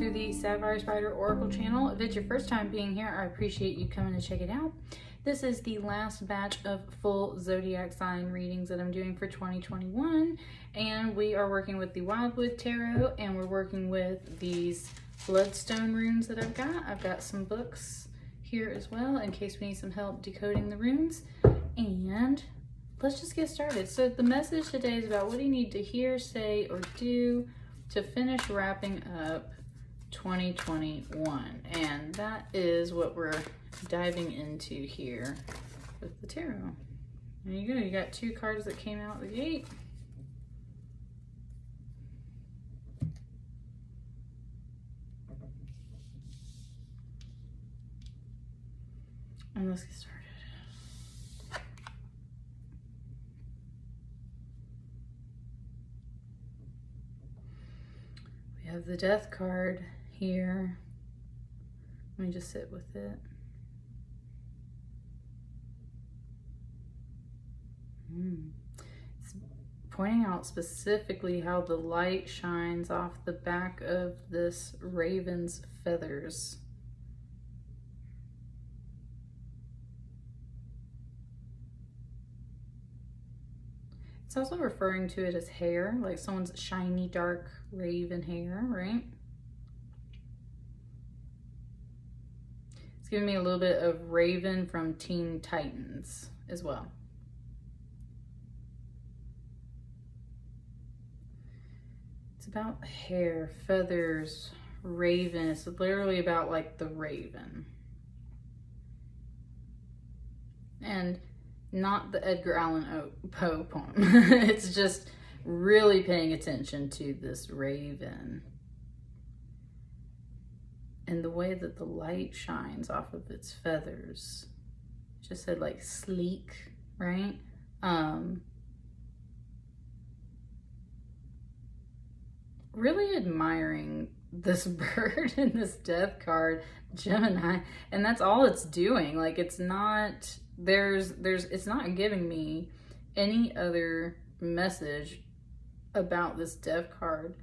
to the Sapphire Spider Oracle channel. If it's your first time being here, I appreciate you coming to check it out. This is the last batch of full zodiac sign readings that I'm doing for 2021, and we are working with the Wildwood Tarot, and we're working with these bloodstone runes that I've got. I've got some books here as well in case we need some help decoding the runes, and let's just get started. So the message today is about what do you need to hear, say, or do to finish wrapping up 2021, and that is what we're diving into here with the tarot. There you go. You got two cards that came out the gate. And let's get started. We have the Death card here. Let me just sit with it. It's pointing out specifically how the light shines off the back of this raven's feathers. It's also referring to it as hair, like someone's shiny, dark raven hair, right? It's giving me a little bit of Raven from Teen Titans as well. It's about hair, feathers, raven. It's literally about like the raven. And not the Edgar Allan Poe poem. It's just really paying attention to this raven and the way that the light shines off of its feathers. Just said like sleek, right? Really admiring this bird and this death card, Gemini, and that's all it's doing. Like it's not, it's not giving me any other message about this death card.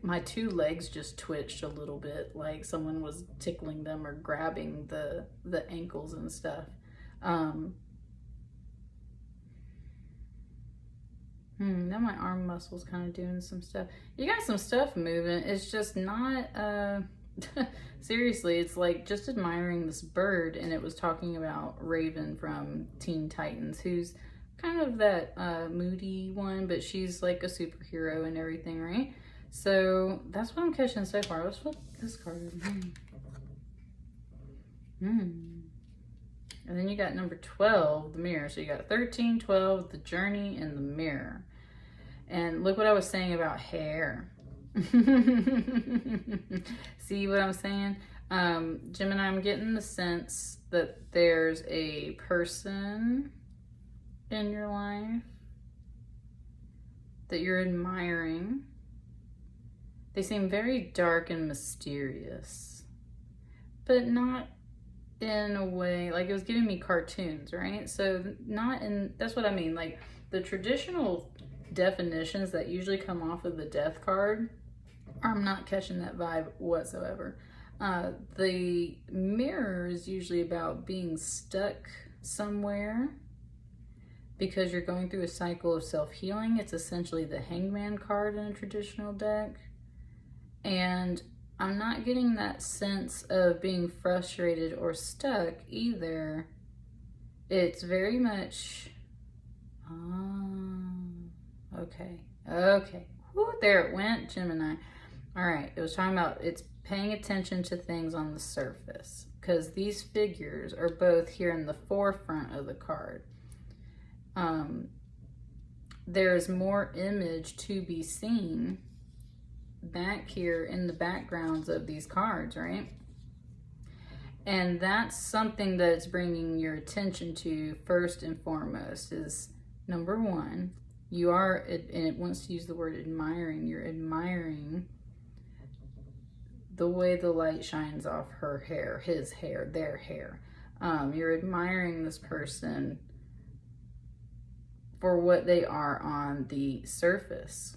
My two legs just twitched a little bit, like someone was tickling them or grabbing the ankles and stuff. Now my arm muscles kind of doing some stuff. You got some stuff moving. It's just not, seriously, it's like just admiring this bird, and it was talking about Raven from Teen Titans, who's kind of that moody one, but she's like a superhero and everything, right? So that's what I'm catching so far. Let's flip this card. And then you got number 12, the mirror. So you got 13, 12, the journey, and the mirror. And look what I was saying about hair. See what I'm saying? Gemini, I'm getting the sense that there's a person in your life that you're admiring. They seem very dark and mysterious, but not in a way, like it was giving me cartoons, right? So not in, that's what I mean, like the traditional definitions that usually come off of the death card, I'm not catching that vibe whatsoever. The mirror is usually about being stuck somewhere because you're going through a cycle of self-healing. It's essentially the Hangman card in a traditional deck. And I'm not getting that sense of being frustrated or stuck either. It's very much, okay. Woo, there it went, Gemini. All right, it was talking about it's paying attention to things on the surface, because these figures are both here in the forefront of the card. There's more image to be seen back here in the backgrounds of these cards, right? And that's something that's bringing your attention to first and foremost is number one, you are, and it wants to use the word admiring, you're admiring the way the light shines off her hair, his hair, their hair. You're admiring this person for what they are on the surface.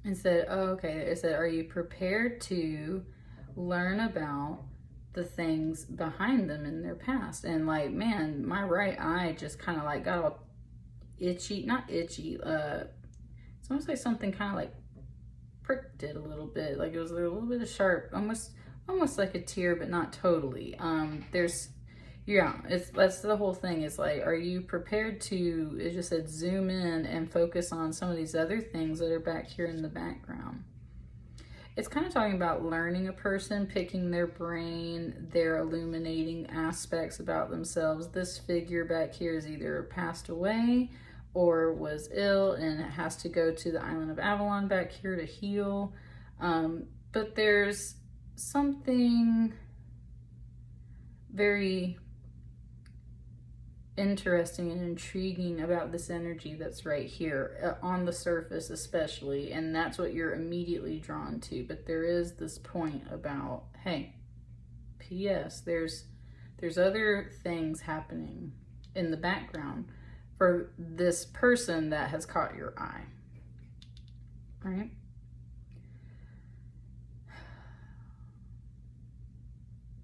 and said, oh, okay, it said, are you prepared to learn about the things behind them in their past? And like, man, my right eye just kind of like got all itchy, not itchy, it's almost like something kind of like pricked it a little bit, like it was a little bit of sharp, almost like a tear, but not totally. That's the whole thing. Is like, are you prepared to, it just said, zoom in and focus on some of these other things that are back here in the background. It's kind of talking about learning a person, picking their brain, their illuminating aspects about themselves. This figure back here is either passed away or was ill and it has to go to the island of Avalon back here to heal. But there's something very interesting and intriguing about this energy that's right here on the surface especially, and that's what you're immediately drawn to. But there is this point about, hey, P.S. there's other things happening in the background for this person that has caught your eye, right?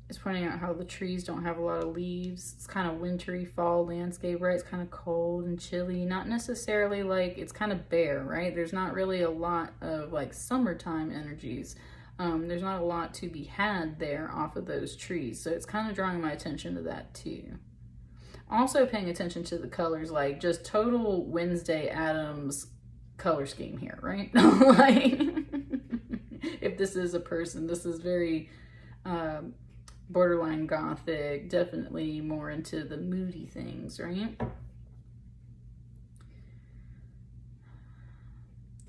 It's pointing out how the trees don't have a lot of leaves. It's kind of wintry fall landscape, right? It's kind of cold and chilly. Not necessarily like, it's kind of bare, right? There's not really a lot of like summertime energies. There's not a lot to be had there off of those trees. So it's kind of drawing my attention to that too. Also paying attention to the colors, like just total Wednesday Addams color scheme here, right? Like, if this is a person, this is very borderline gothic, definitely more into the moody things, right?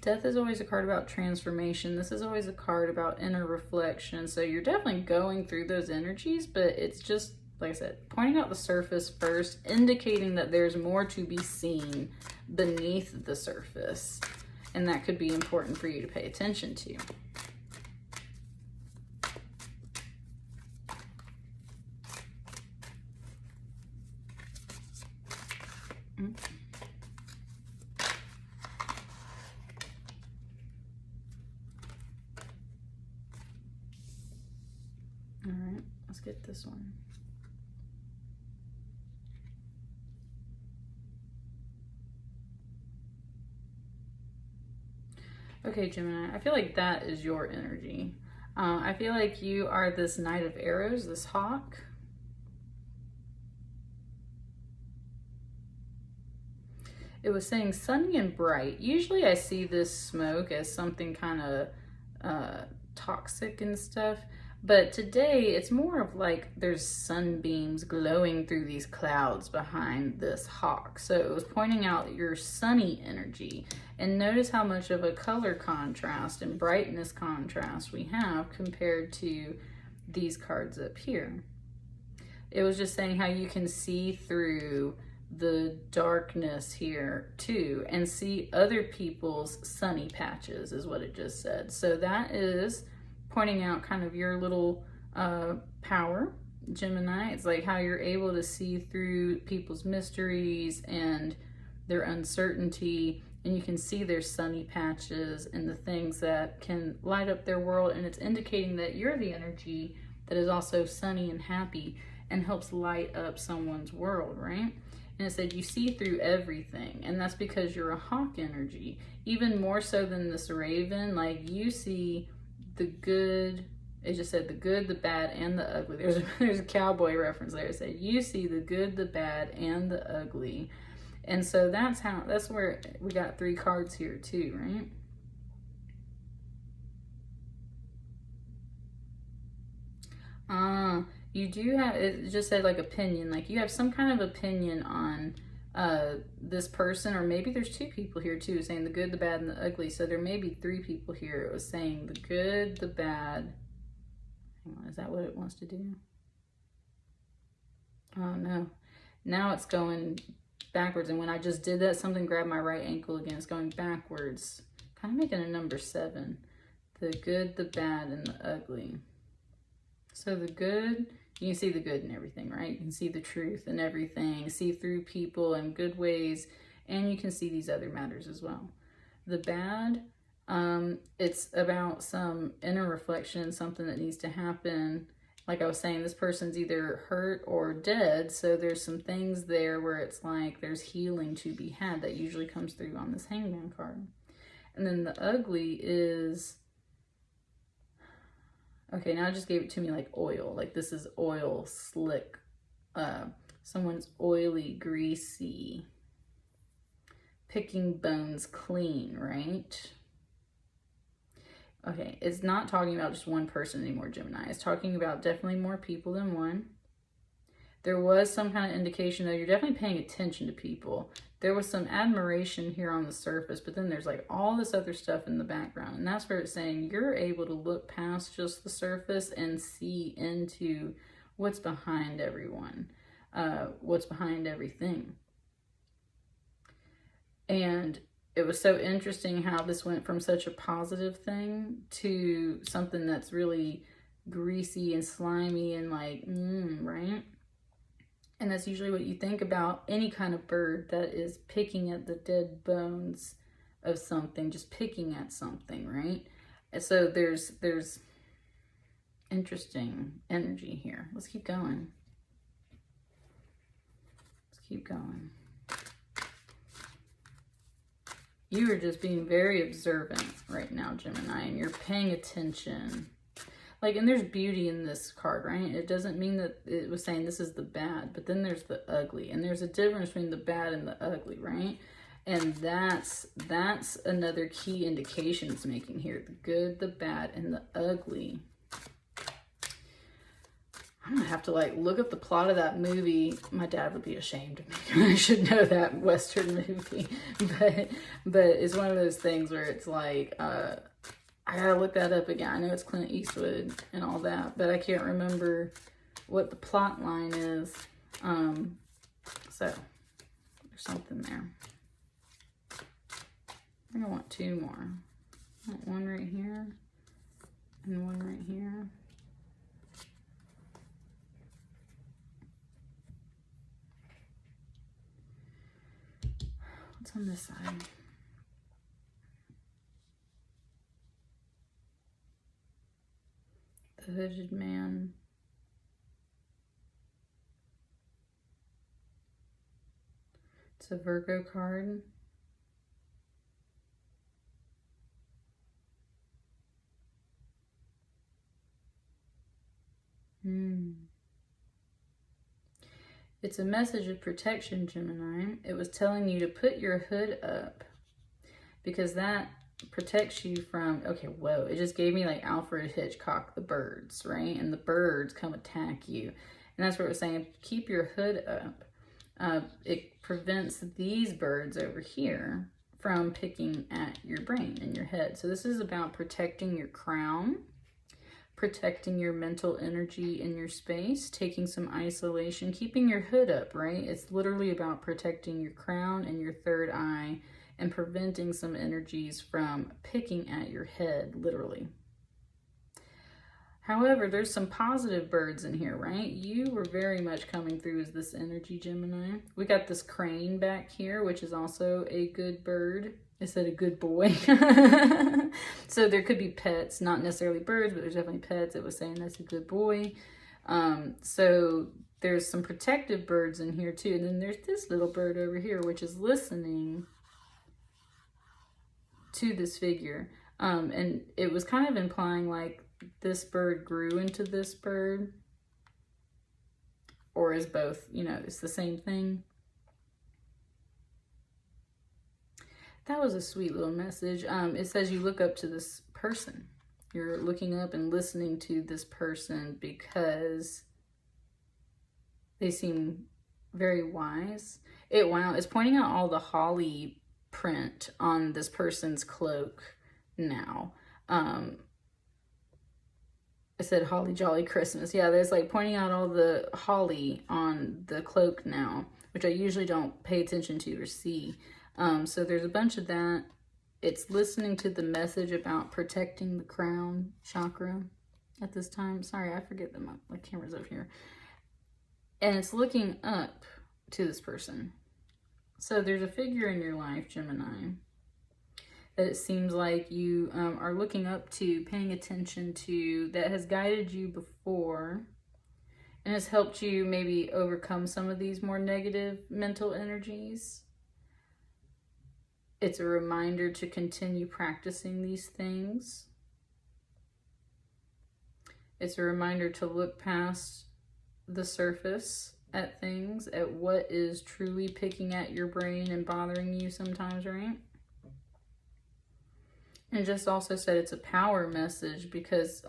Death is always a card about transformation. This is always a card about inner reflection. So you're definitely going through those energies, but it's just, like I said, pointing out the surface first, indicating that there's more to be seen beneath the surface. And that could be important for you to pay attention to. All right, let's get this one. Okay, Gemini, I feel like that is your energy. I feel like you are this Knight of Arrows, this hawk. It was saying sunny and bright. Usually I see this smoke as something kind of toxic and stuff. But today it's more of like there's sunbeams glowing through these clouds behind this hawk. So it was pointing out your sunny energy. And notice how much of a color contrast and brightness contrast we have compared to these cards up here. It was just saying how you can see through the darkness here too and see other people's sunny patches is what it just said. So that is pointing out kind of your little power, Gemini. It's like how you're able to see through people's mysteries and their uncertainty, and you can see their sunny patches and the things that can light up their world. And it's indicating that you're the energy that is also sunny and happy and helps light up someone's world, right? And it said you see through everything, and that's because you're a hawk energy. Even more so than this raven, like you see the good, it just said the good, the bad, and the ugly. There's a cowboy reference there. It said you see the good, the bad, and the ugly. And so that's where we got 3 cards here too, right? You do have, it just said like opinion, like you have some kind of opinion on this person, or maybe there's 2 people here too, saying the good, the bad, and the ugly. So there may be 3 people here. It was saying the good, the bad. Hang on, is that what it wants to do? Oh no. Now it's going backwards. And when I just did that, something grabbed my right ankle again. It's going backwards. Kind of making a number 7. The good, the bad, and the ugly. So the good, you can see the good in everything, right? You can see the truth in everything, see through people in good ways, and you can see these other matters as well. The bad, It's about some inner reflection, something that needs to happen. Like I was saying, this person's either hurt or dead, so there's some things there where it's like there's healing to be had. That usually comes through on this Hangman card. And then the ugly is, okay, now it just gave it to me like oil. Like this is oil, slick. Someone's oily, greasy, picking bones clean, right? Okay, it's not talking about just one person anymore, Gemini. It's talking about definitely more people than one. There was some kind of indication, though, you're definitely paying attention to people. There was some admiration here on the surface, but then there's like all this other stuff in the background. And that's where it's saying you're able to look past just the surface and see into what's behind everyone, what's behind everything. And it was so interesting how this went from such a positive thing to something that's really greasy and slimy and like, right? And that's usually what you think about any kind of bird that is picking at the dead bones of something, just picking at something, right? And so there's interesting energy here. Let's keep going. Let's keep going. You are just being very observant right now, Gemini, and you're paying attention. Like, and there's beauty in this card, right? It doesn't mean that it was saying this is the bad, but then there's the ugly. And there's a difference between the bad and the ugly, right? And that's another key indication it's making here. The good, the bad, and the ugly. I'm gonna have to like look up the plot of that movie. My dad would be ashamed of me. I should know that Western movie, but it's one of those things where it's like I gotta look that up again. I know it's Clint Eastwood and all that, but I can't remember what the plot line is. So there's something there. I think I want two more. I want one right here and one right here. What's on this side? The hooded man. It's a Virgo card. It's a message of protection, Gemini. It was telling you to put your hood up because that protects you from, okay, whoa, it just gave me like Alfred Hitchcock, the birds, right? And the birds come attack you. And that's what it was saying, keep your hood up. It prevents these birds over here from picking at your brain and your head. So this is about protecting your crown, protecting your mental energy in your space, taking some isolation, keeping your hood up, right? It's literally about protecting your crown and your third eye and preventing some energies from picking at your head, literally. However, there's some positive birds in here, right? You were very much coming through as this energy, Gemini. We got this crane back here, which is also a good bird. I said a good boy. So there could be pets, not necessarily birds, but there's definitely pets. It was saying that's a good boy. So there's some protective birds in here too. And then there's this little bird over here, which is listening to this figure. And it was kind of implying like this bird grew into this bird, or is both, you know, it's the same thing. That was a sweet little message. It says you look up to this person. You're looking up and listening to this person because they seem very wise. It's pointing out all the holly print on this person's cloak now. I said holly jolly Christmas. Yeah, there's like pointing out all the holly on the cloak now, which I usually don't pay attention to or see. So there's a bunch of that. It's listening to the message about protecting the crown chakra at this time. Sorry, I forget that my camera's over here. And it's looking up to this person. So there's a figure in your life, Gemini, that it seems like you are looking up to, paying attention to, that has guided you before and has helped you maybe overcome some of these more negative mental energies. It's a reminder to continue practicing these things. It's a reminder to look past the surface at things, at what is truly picking at your brain and bothering you sometimes, right? And just also said it's a power message because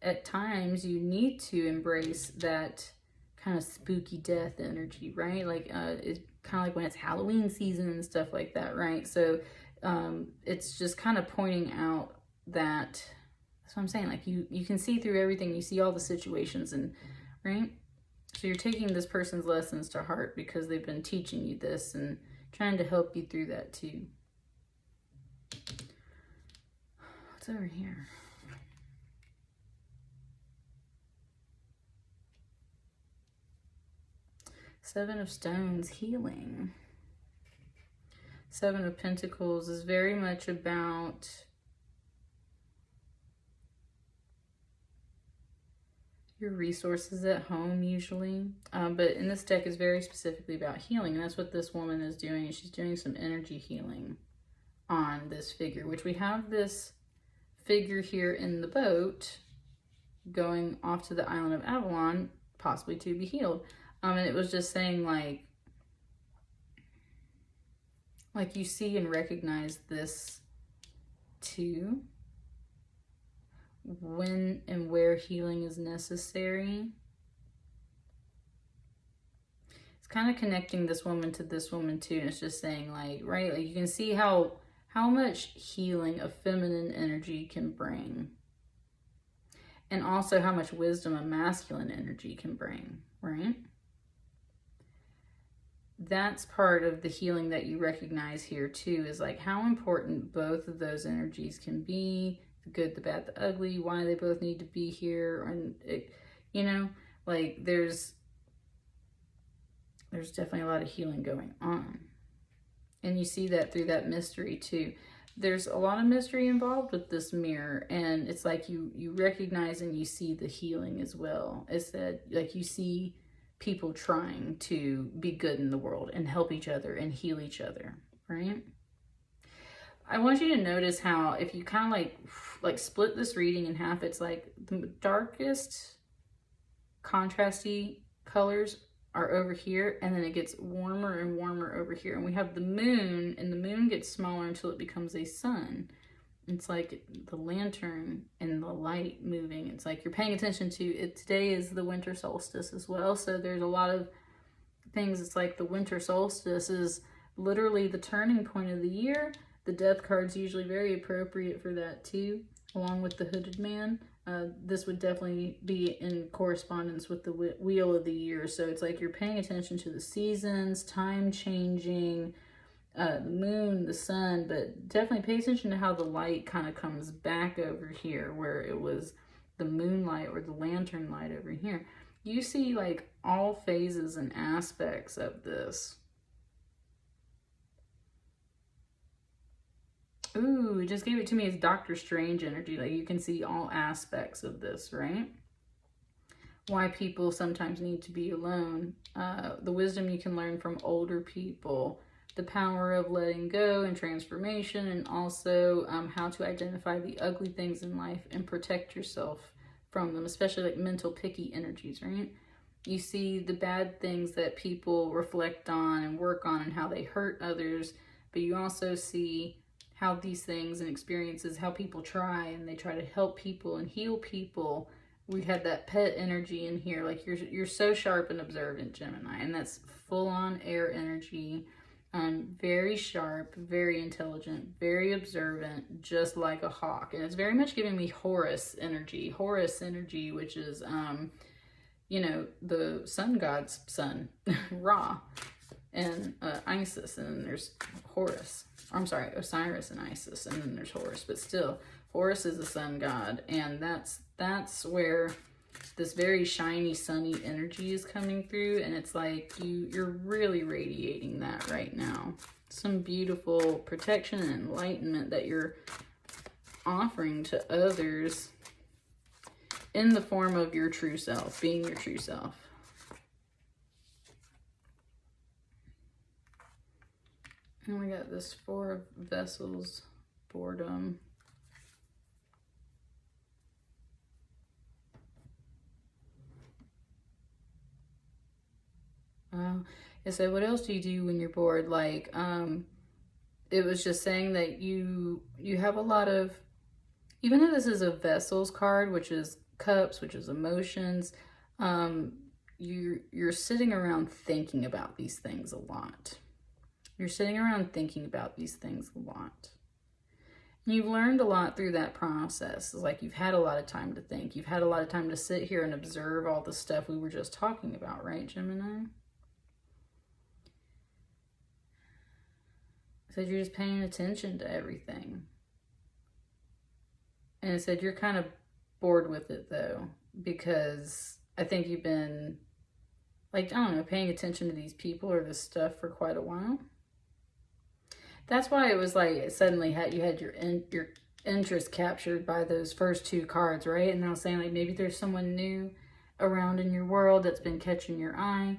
at times you need to embrace that kind of spooky death energy, right? Like it's kind of like when it's Halloween season and stuff like that, right? So it's just kind of pointing out that, that's what I'm saying, like you can see through everything, you see all the situations, and right? So you're taking this person's lessons to heart because they've been teaching you this and trying to help you through that too. What's over here? Seven of Stones, healing. Seven of Pentacles is very much about your resources at home usually. But in this deck is very specifically about healing. And that's what this woman is doing. She's doing some energy healing on this figure, which we have this figure here in the boat going off to the island of Avalon, possibly to be healed. And it was just saying like you see and recognize this too, when and where healing is necessary. It's kind of connecting this woman to this woman too, and it's just saying like, right, like you can see how much healing a feminine energy can bring, and also how much wisdom a masculine energy can bring, right? That's part of the healing that you recognize here too, is like how important both of those energies can be, the good, the bad, the ugly, why they both need to be here. And it, you know, like there's definitely a lot of healing going on, and you see that through that mystery too. There's a lot of mystery involved with this mirror, and it's like you recognize and you see the healing as well. It's that like you see people trying to be good in the world and help each other and heal each other, right? I want you to notice how if you kind of like split this reading in half, it's like the darkest contrasty colors are over here, and then it gets warmer and warmer over here. And we have the moon, and the moon gets smaller until it becomes a sun. It's like the lantern and the light moving. It's like you're paying attention to it. Today is the winter solstice as well. So there's a lot of things. It's like the winter solstice is literally the turning point of the year. The death card's usually very appropriate for that too, along with the hooded man. This would definitely be in correspondence with the wheel of the year. So it's like you're paying attention to the seasons, time changing, the moon, the sun, but definitely pay attention to how the light kind of comes back over here where it was the moonlight or the lantern light over here. You see like all phases and aspects of this. Ooh, it just gave it to me as Doctor Strange energy. Like you can see all aspects of this, right? Why people sometimes need to be alone. The wisdom you can learn from older people. The power of letting go and transformation, and also how to identify the ugly things in life and protect yourself from them, especially like mental picky energies, right? You see the bad things that people reflect on and work on and how they hurt others, but you also see how these things and experiences, how people try and they try to help people and heal people. We had that pet energy in here, like you're so sharp and observant, Gemini, and that's full-on air energy. Very sharp, very intelligent, very observant, just like a hawk. And it's very much giving me Horus energy, which is, you know, the sun god's son, Ra, and Isis, and then there's Horus. I'm sorry, Osiris and Isis, and then there's Horus. But still, Horus is the sun god, and that's where this very shiny, sunny energy is coming through, and it's like you're really radiating that right now. Some beautiful protection and enlightenment that you're offering to others in the form of your true self, being your true self. And we got this 4 of Vessels, boredom. So what else do you do when you're bored? Like, it was just saying that you have a lot of, even though this is a Vessels card, which is cups, which is emotions, you're sitting around thinking about these things a lot. You're sitting around thinking about these things a lot. And you've learned a lot through that process. It's like you've had a lot of time to think. You've had a lot of time to sit here and observe all the stuff we were just talking about, right, Gemini? It said you're just paying attention to everything. And it said you're kind of bored with it, though, because I think you've been, like, I don't know, paying attention to these people or this stuff for quite a while. That's why it was like suddenly you had your interest captured by those first 2 cards, right? And I was saying, like, maybe there's someone new around in your world that's been catching your eye.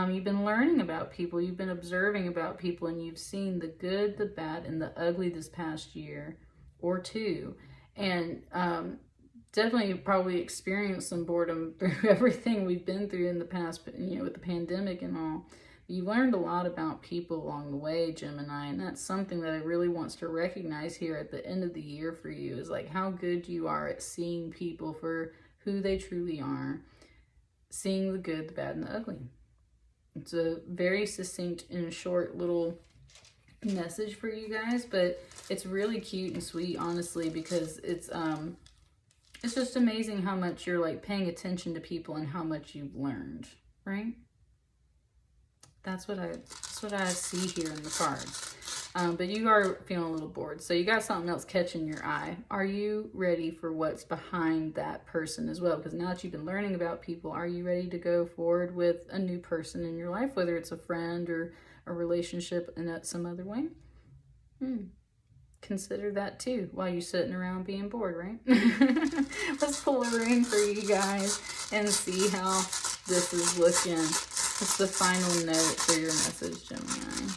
You've been learning about people, you've been observing about people, and you've seen the good, the bad, and the ugly this past year or 2. And definitely probably experienced some boredom through everything we've been through in the past, with the pandemic and all. You learned a lot about people along the way, Gemini, and that's something that I really wants to recognize here at the end of the year for you, is like how good you are at seeing people for who they truly are, seeing the good, the bad, and the ugly. It's a very succinct and short little message for you guys, but it's really cute and sweet, honestly, because it's just amazing how much you're like paying attention to people and how much you've learned, right? That's what I see here in the cards. But you are feeling a little bored, so you got something else catching your eye. Are you ready for what's behind that person as well? Because now that you've been learning about people, are you ready to go forward with a new person in your life, whether it's a friend or a relationship in some other way? Consider that too while you're sitting around being bored, right? Let's pull a reading for you guys and see how this is looking. What's the final note for your message, Gemini?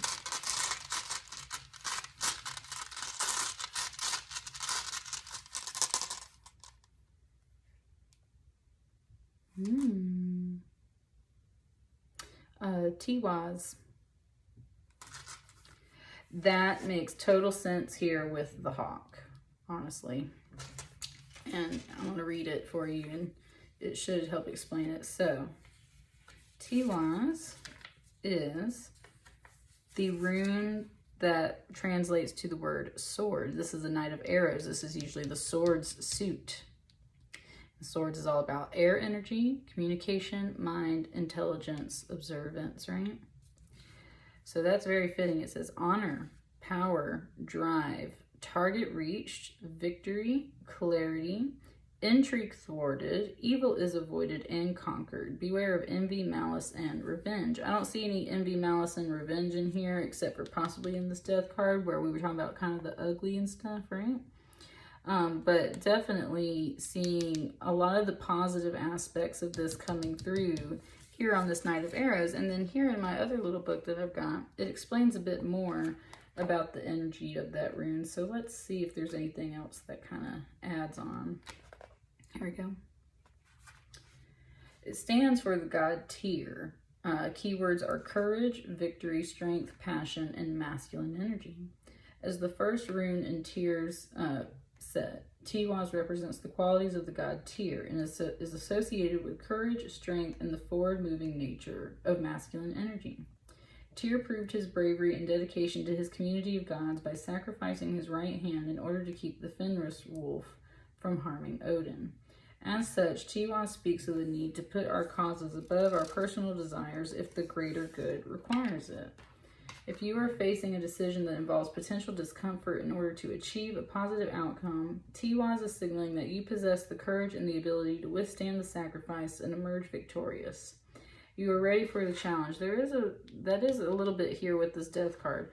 Tiwaz. That makes total sense here with the hawk, honestly. And I'm going to read it for you, and it should help explain it. So, Tiwaz is the rune that translates to the word sword. This is the Knight of Arrows. This is usually the sword's suit. The swords is all about air energy, communication, mind, intelligence, observance, right? So that's very fitting. It says honor, power, drive, target reached, victory, clarity, intrigue thwarted, evil is avoided and conquered. Beware of envy, malice, and revenge. I don't see any envy, malice, and revenge in here, except for possibly in this death card where we were talking about kind of the ugly and stuff, right? But definitely seeing a lot of the positive aspects of this coming through here on this Knight of Arrows. And then here in my other little book that I've got, it explains a bit more about the energy of that rune. So let's see if there's anything else that kind of adds on. Here we go. It stands for the god Tyr. Keywords are courage, victory, strength, passion, and masculine energy. As the first rune in Tyr's set, Tiwaz represents the qualities of the god Tyr and is associated with courage, strength, and the forward-moving nature of masculine energy. Tyr proved his bravery and dedication to his community of gods by sacrificing his right hand in order to keep the Fenris wolf from harming Odin. As such, Tiwaz speaks of the need to put our causes above our personal desires if the greater good requires it. If you are facing a decision that involves potential discomfort in order to achieve a positive outcome, Tiwaz is signaling that you possess the courage and the ability to withstand the sacrifice and emerge victorious. You are ready for the challenge. That is a little bit here with this death card.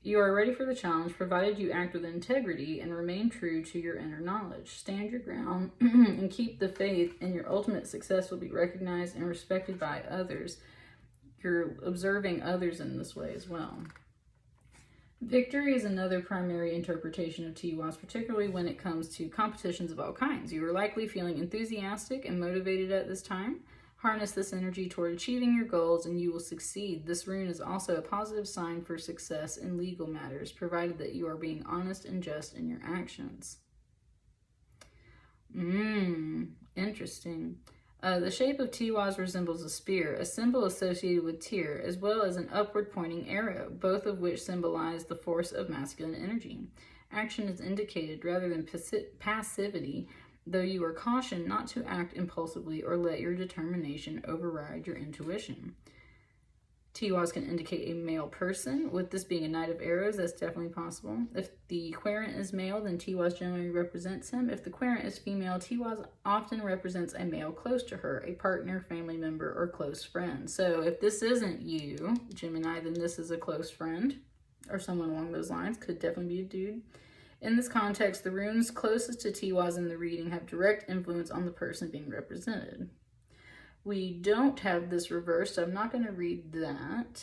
You are ready for the challenge, provided you act with integrity and remain true to your inner knowledge. Stand your ground and keep the faith, and your ultimate success will be recognized and respected by others. You're observing others in this way as well. Victory is another primary interpretation of Tiwaz, particularly when it comes to competitions of all kinds. You are likely feeling enthusiastic and motivated at this time. Harness this energy toward achieving your goals and you will succeed. This rune is also a positive sign for success in legal matters, provided that you are being honest and just in your actions. Interesting. The shape of Tiwaz resembles a spear, a symbol associated with Tyr, as well as an upward pointing arrow, both of which symbolize the force of masculine energy. Action is indicated rather than passivity, though you are cautioned not to act impulsively or let your determination override your intuition. Tiwaz can indicate a male person. With this being a Knight of Arrows, that's definitely possible. If the querent is male, then Tiwaz generally represents him. If the querent is female, Tiwaz often represents a male close to her, a partner, family member, or close friend. So if this isn't you, Gemini, then this is a close friend or someone along those lines. Could definitely be a dude. In this context, the runes closest to Tiwaz in the reading have direct influence on the person being represented. We don't have this reversed, so I'm not going to read that.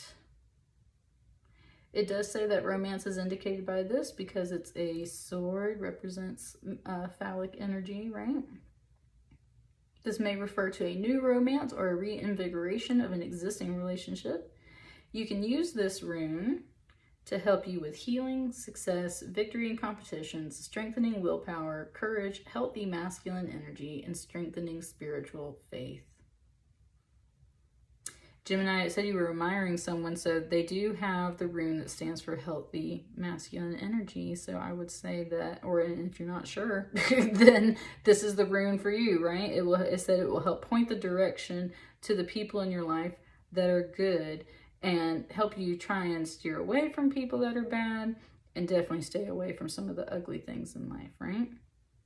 It does say that romance is indicated by this because it's a sword, represents phallic energy, right? This may refer to a new romance or a reinvigoration of an existing relationship. You can use this rune to help you with healing, success, victory in competitions, strengthening willpower, courage, healthy masculine energy, and strengthening spiritual faith. Gemini, it said you were admiring someone, so they do have the rune that stands for healthy masculine energy. So I would say that, or if you're not sure, then this is the rune for you, right? It said it will help point the direction to the people in your life that are good and help you try and steer away from people that are bad and definitely stay away from some of the ugly things in life, right?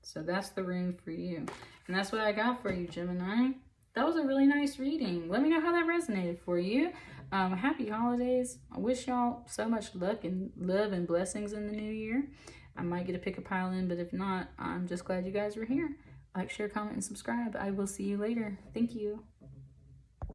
So that's the rune for you. And that's what I got for you, Gemini. That was a really nice reading. Let me know how that resonated for you. Happy holidays. I wish y'all so much luck and love and blessings in the new year. I might get to pick a pile in, but if not, I'm just glad you guys were here. Like, share, comment, and subscribe. I will see you later. Thank you.